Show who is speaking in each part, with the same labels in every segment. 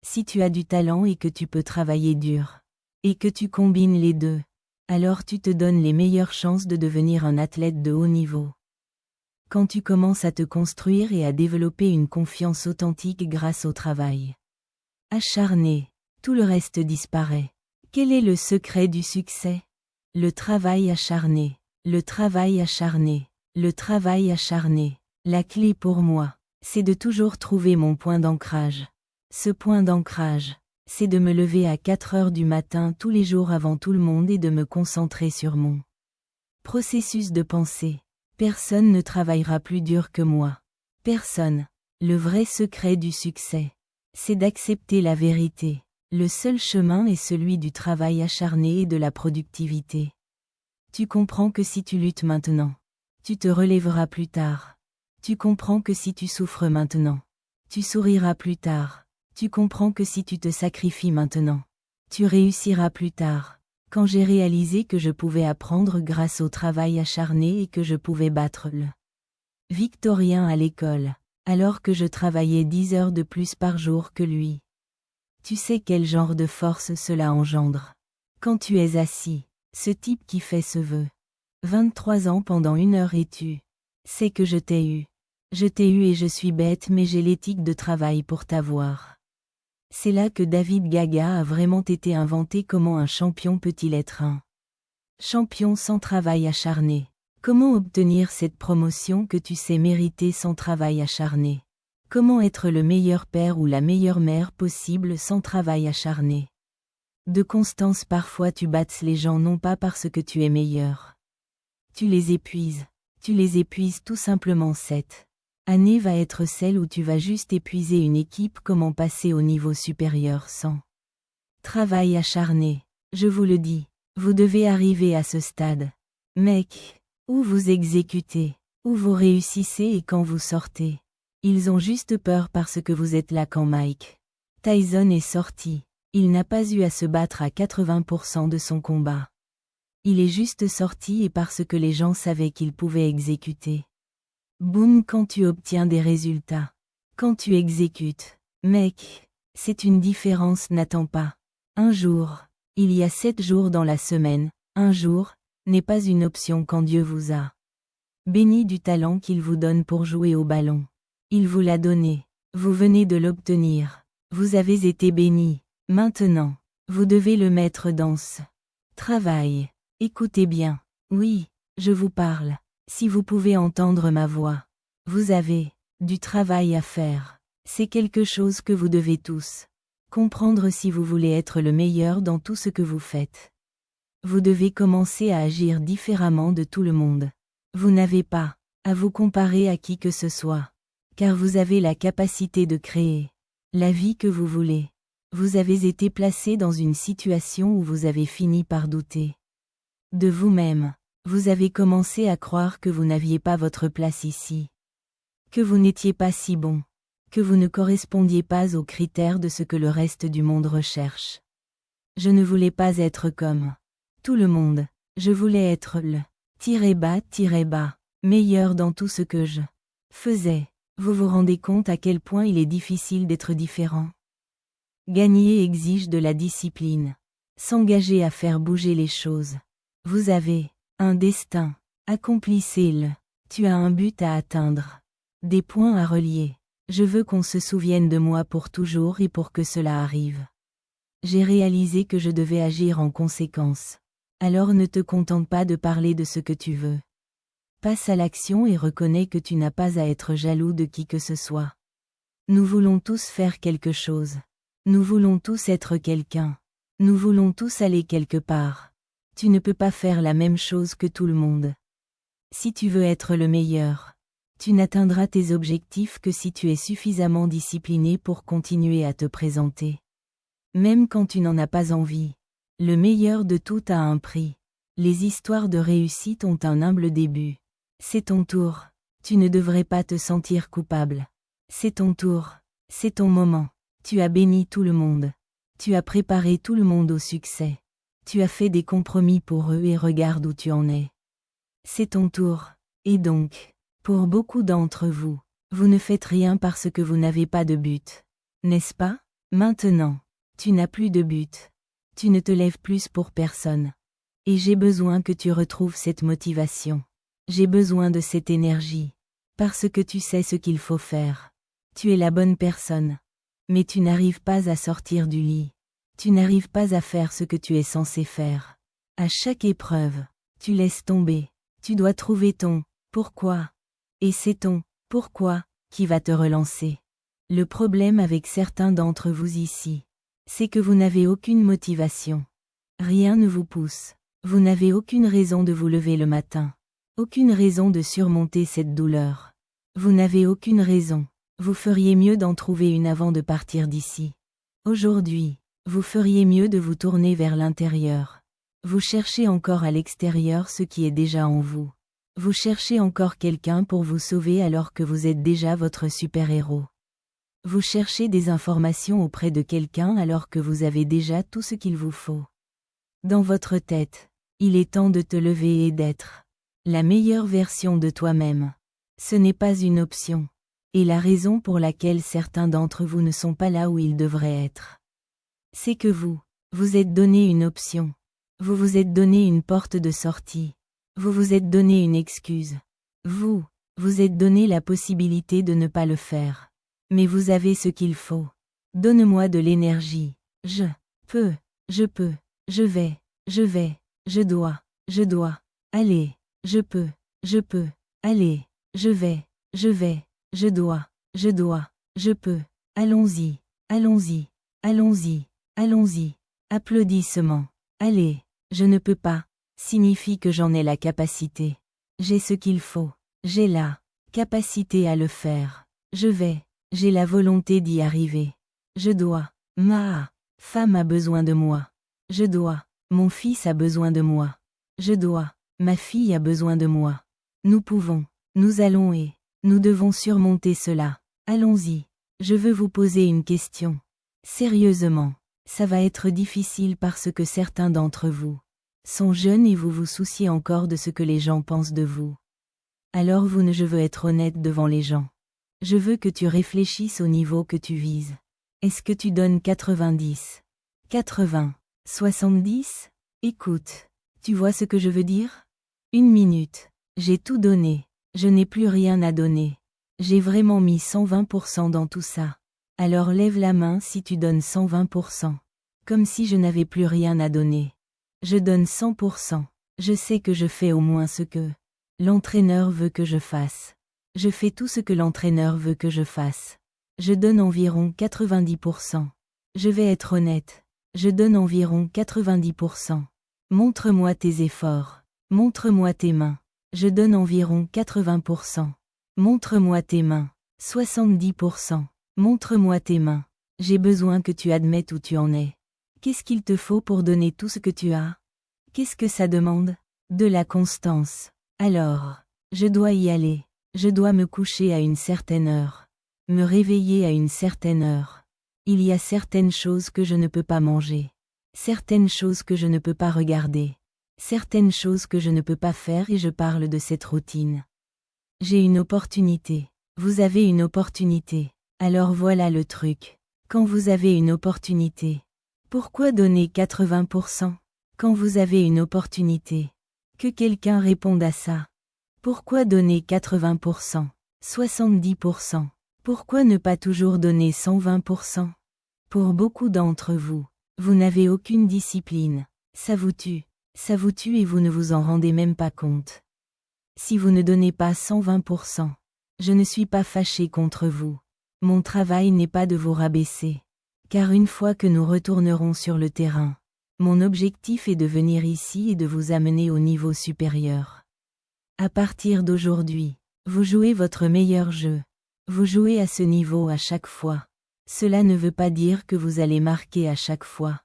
Speaker 1: Si tu as du talent et que tu peux travailler dur, et que tu combines les deux, alors tu te donnes les meilleures chances de devenir un athlète de haut niveau. Quand tu commences à te construire et à développer une confiance authentique grâce au travail acharné, tout le reste disparaît. Quel est le secret du succès? Le travail acharné, le travail acharné, le travail acharné. La clé pour moi, c'est de toujours trouver mon point d'ancrage. Ce point d'ancrage, c'est de me lever à 4 heures du matin tous les jours avant tout le monde et de me concentrer sur mon processus de pensée. Personne ne travaillera plus dur que moi. Personne. Le vrai secret du succès, c'est d'accepter la vérité. Le seul chemin est celui du travail acharné et de la productivité. Tu comprends que si tu luttes maintenant, tu te relèveras plus tard. Tu comprends que si tu souffres maintenant, tu souriras plus tard. Tu comprends que si tu te sacrifies maintenant, tu réussiras plus tard. Quand j'ai réalisé que je pouvais apprendre grâce au travail acharné et que je pouvais battre le Victorien à l'école, alors que je travaillais 10 heures de plus par jour que lui. Tu sais quel genre de force cela engendre. Quand tu es assis, ce type qui fait ce vœu. 23 ans pendant 1 heure et tu sais que je t'ai eu. Je t'ai eu et je suis bête mais j'ai l'éthique de travail pour t'avoir. C'est là que David Gaga a vraiment été inventé. Comment un champion peut-il être un champion sans travail acharné? Comment obtenir cette promotion que tu sais mériter sans travail acharné? Comment être le meilleur père ou la meilleure mère possible sans travail acharné? De constance. Parfois tu battes les gens non pas parce que tu es meilleur. Tu les épuises. Tu les épuises tout simplement. Cette année va être celle où tu vas juste épuiser une équipe. Comment passer au niveau supérieur sans travail acharné? Je vous le dis, vous devez arriver à ce stade. Mec, où vous exécutez, où vous réussissez et quand vous sortez. Ils ont juste peur parce que vous êtes là. Quand Mike Tyson est sorti, il n'a pas eu à se battre à 80% de son combat. Il est juste sorti et parce que les gens savaient qu'il pouvait exécuter. Boum. Quand tu obtiens des résultats, quand tu exécutes, mec, c'est une différence. N'attends pas un jour. Il y a 7 jours dans la semaine. Un jour n'est pas une option quand Dieu vous a béni du talent qu'il vous donne pour jouer au ballon. Il vous l'a donné. Vous venez de l'obtenir. Vous avez été béni. Maintenant, vous devez le mettre dans ce travail. Écoutez bien. Oui, je vous parle. Si vous pouvez entendre ma voix, vous avez du travail à faire. C'est quelque chose que vous devez tous comprendre si vous voulez être le meilleur dans tout ce que vous faites. Vous devez commencer à agir différemment de tout le monde. Vous n'avez pas à vous comparer à qui que ce soit, car vous avez la capacité de créer la vie que vous voulez. Vous avez été placé dans une situation où vous avez fini par douter de vous-même. Vous avez commencé à croire que vous n'aviez pas votre place ici, que vous n'étiez pas si bon, que vous ne correspondiez pas aux critères de ce que le reste du monde recherche. Je ne voulais pas être comme tout le monde. Je voulais être le tiré bas, meilleur dans tout ce que je faisais. Vous vous rendez compte à quel point il est difficile d'être différent? Gagner exige de la discipline. S'engager à faire bouger les choses. Vous avez un destin. Accomplissez-le. Tu as un but à atteindre. Des points à relier. Je veux qu'on se souvienne de moi pour toujours et pour que cela arrive. J'ai réalisé que je devais agir en conséquence. Alors ne te contente pas de parler de ce que tu veux. Passe à l'action et reconnais que tu n'as pas à être jaloux de qui que ce soit. Nous voulons tous faire quelque chose. Nous voulons tous être quelqu'un. Nous voulons tous aller quelque part. Tu ne peux pas faire la même chose que tout le monde. Si tu veux être le meilleur, tu n'atteindras tes objectifs que si tu es suffisamment discipliné pour continuer à te présenter. Même quand tu n'en as pas envie. Le meilleur de tout a un prix. Les histoires de réussite ont un humble début. C'est ton tour. Tu ne devrais pas te sentir coupable. C'est ton tour. C'est ton moment. Tu as béni tout le monde. Tu as préparé tout le monde au succès. Tu as fait des compromis pour eux et regarde où tu en es. C'est ton tour. Et donc, pour beaucoup d'entre vous, vous ne faites rien parce que vous n'avez pas de but. N'est-ce pas? Maintenant, tu n'as plus de but. Tu ne te lèves plus pour personne. Et j'ai besoin que tu retrouves cette motivation. J'ai besoin de cette énergie. Parce que tu sais ce qu'il faut faire. Tu es la bonne personne. Mais tu n'arrives pas à sortir du lit. Tu n'arrives pas à faire ce que tu es censé faire. À chaque épreuve, tu laisses tomber. Tu dois trouver ton pourquoi. Et c'est ton pourquoi qui va te relancer. Le problème avec certains d'entre vous ici, c'est que vous n'avez aucune motivation. Rien ne vous pousse. Vous n'avez aucune raison de vous lever le matin. Aucune raison de surmonter cette douleur. Vous n'avez aucune raison. Vous feriez mieux d'en trouver une avant de partir d'ici. Aujourd'hui, vous feriez mieux de vous tourner vers l'intérieur. Vous cherchez encore à l'extérieur ce qui est déjà en vous. Vous cherchez encore quelqu'un pour vous sauver alors que vous êtes déjà votre super-héros. Vous cherchez des informations auprès de quelqu'un alors que vous avez déjà tout ce qu'il vous faut. Dans votre tête, il est temps de te lever et d'être la meilleure version de toi-même. Ce n'est pas une option. Et la raison pour laquelle certains d'entre vous ne sont pas là où ils devraient être, c'est que vous êtes donné une option. Vous vous êtes donné une porte de sortie. Vous vous êtes donné une excuse. Vous êtes donné la possibilité de ne pas le faire. Mais vous avez ce qu'il faut. Donne-moi de l'énergie. Je peux, je vais, je dois, allez, je peux, allez, je vais, je dois, je peux, allons-y, applaudissements, allez, je ne peux pas, signifie que j'en ai la capacité. J'ai ce qu'il faut, j'ai la capacité à le faire. J'ai la volonté d'y arriver. Je dois, ma femme a besoin de moi. Je dois, mon fils a besoin de moi. Je dois, ma fille a besoin de moi. Nous pouvons, nous allons et nous devons surmonter cela. Allons-y. Je veux vous poser une question. Sérieusement, ça va être difficile parce que certains d'entre vous sont jeunes et vous vous souciez encore de ce que les gens pensent de vous. Alors je veux être honnête devant les gens. Je veux que tu réfléchisses au niveau que tu vises. Est-ce que tu donnes 90, 80, 70? Écoute, tu vois ce que je veux dire? 1 minute. J'ai tout donné. Je n'ai plus rien à donner. J'ai vraiment mis 120% dans tout ça. Alors lève la main si tu donnes 120%. Comme si je n'avais plus rien à donner. Je donne 100%. Je sais que je fais au moins ce que l'entraîneur veut que je fasse. Je fais tout ce que l'entraîneur veut que je fasse. Je donne environ 90%. Je vais être honnête. Je donne environ 90%. Montre-moi tes efforts. Montre-moi tes mains. Je donne environ 80%. Montre-moi tes mains. 70%. Montre-moi tes mains. J'ai besoin que tu admettes où tu en es. Qu'est-ce qu'il te faut pour donner tout ce que tu as? Qu'est-ce que ça demande? De la constance. Alors, je dois y aller. Je dois me coucher à une certaine heure. Me réveiller à une certaine heure. Il y a certaines choses que je ne peux pas manger. Certaines choses que je ne peux pas regarder. Certaines choses que je ne peux pas faire et je parle de cette routine. J'ai une opportunité. Vous avez une opportunité. Alors voilà le truc. Quand vous avez une opportunité, pourquoi donner 80%? Quand vous avez une opportunité, que quelqu'un réponde à ça. Pourquoi donner 80%, 70%? Pourquoi ne pas toujours donner 120%? Pour beaucoup d'entre vous, vous n'avez aucune discipline. Ça vous tue et vous ne vous en rendez même pas compte. Si vous ne donnez pas 120%, je ne suis pas fâché contre vous. Mon travail n'est pas de vous rabaisser. Car une fois que nous retournerons sur le terrain, mon objectif est de venir ici et de vous amener au niveau supérieur. À partir d'aujourd'hui, vous jouez votre meilleur jeu. Vous jouez à ce niveau à chaque fois. Cela ne veut pas dire que vous allez marquer à chaque fois.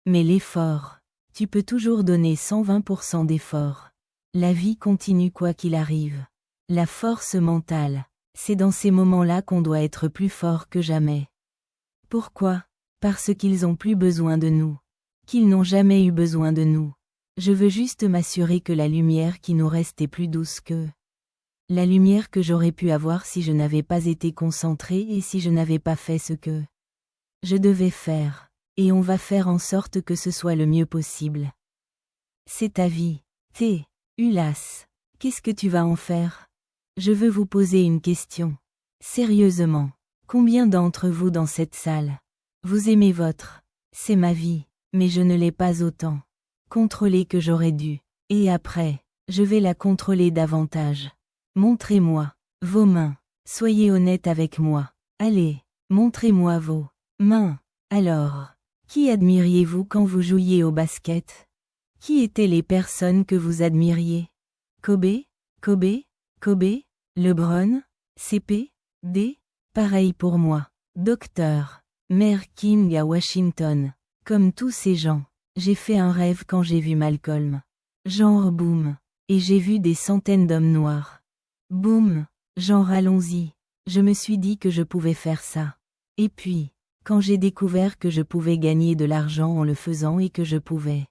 Speaker 1: Mais l'effort, tu peux toujours donner 120% d'effort. La vie continue quoi qu'il arrive. La force mentale, c'est dans ces moments-là qu'on doit être plus fort que jamais. Pourquoi? Parce qu'ils ont plus besoin de nous. Qu'ils n'ont jamais eu besoin de nous. Je veux juste m'assurer que la lumière qui nous reste est plus douce que la lumière que j'aurais pu avoir si je n'avais pas été concentré et si je n'avais pas fait ce que Je devais faire. Et on va faire en sorte que ce soit le mieux possible. C'est ta vie. Ulas. Qu'est-ce que tu vas en faire? Je veux vous poser une question. Sérieusement. Combien d'entre vous dans cette salle? Vous aimez votre? C'est ma vie, mais je ne l'ai pas autant contrôlée que j'aurais dû. Et après, je vais la contrôler davantage. Montrez-moi vos mains. Soyez honnête avec moi. Allez, montrez-moi vos mains. Alors, qui admiriez-vous quand vous jouiez au basket? Qui étaient les personnes que vous admiriez? Kobe? LeBron? CP? D? Pareil pour moi. Docteur. Mère King à Washington. Comme tous ces gens, j'ai fait un rêve quand j'ai vu Malcolm. Genre boum. Et j'ai vu des centaines d'hommes noirs. Boum. Genre allons-y. Je me suis dit que je pouvais faire ça. Et puis, quand j'ai découvert que je pouvais gagner de l'argent en le faisant et que je pouvais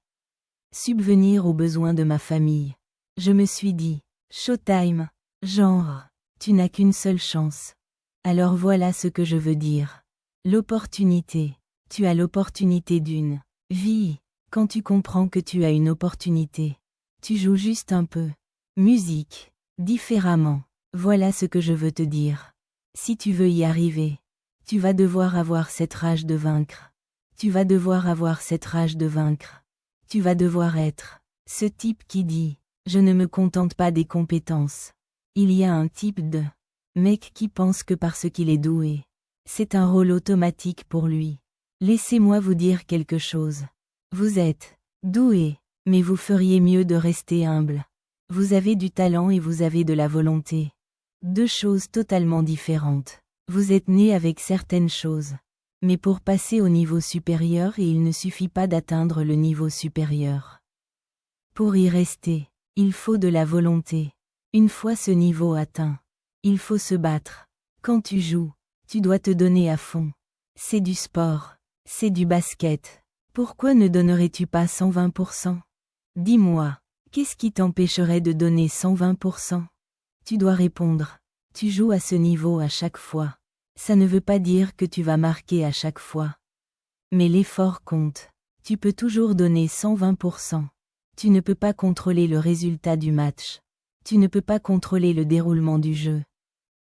Speaker 1: subvenir aux besoins de ma famille, je me suis dit, Showtime. Genre, tu n'as qu'une seule chance. Alors voilà ce que je veux dire. L'opportunité. Tu as l'opportunité d'une vie. Quand tu comprends que tu as une opportunité, tu joues juste un peu. Musique. Différemment. Voilà ce que je veux te dire. Si tu veux y arriver, tu vas devoir avoir cette rage de vaincre. Tu vas devoir avoir cette rage de vaincre. Tu vas devoir être ce type qui dit, je ne me contente pas des compétences. Il y a un type de mec qui pense que parce qu'il est doué, c'est un rôle automatique pour lui. Laissez-moi vous dire quelque chose. Vous êtes doué, mais vous feriez mieux de rester humble. Vous avez du talent et vous avez de la volonté. Deux choses totalement différentes. Vous êtes né avec certaines choses. Mais pour passer au niveau supérieur, et il ne suffit pas d'atteindre le niveau supérieur. Pour y rester, il faut de la volonté. Une fois ce niveau atteint, il faut se battre. Quand tu joues, tu dois te donner à fond. C'est du sport. C'est du basket. Pourquoi ne donnerais-tu pas 120%? Dis-moi, qu'est-ce qui t'empêcherait de donner 120%? Tu dois répondre. Tu joues à ce niveau à chaque fois. Ça ne veut pas dire que tu vas marquer à chaque fois. Mais l'effort compte. Tu peux toujours donner 120%. Tu ne peux pas contrôler le résultat du match. Tu ne peux pas contrôler le déroulement du jeu.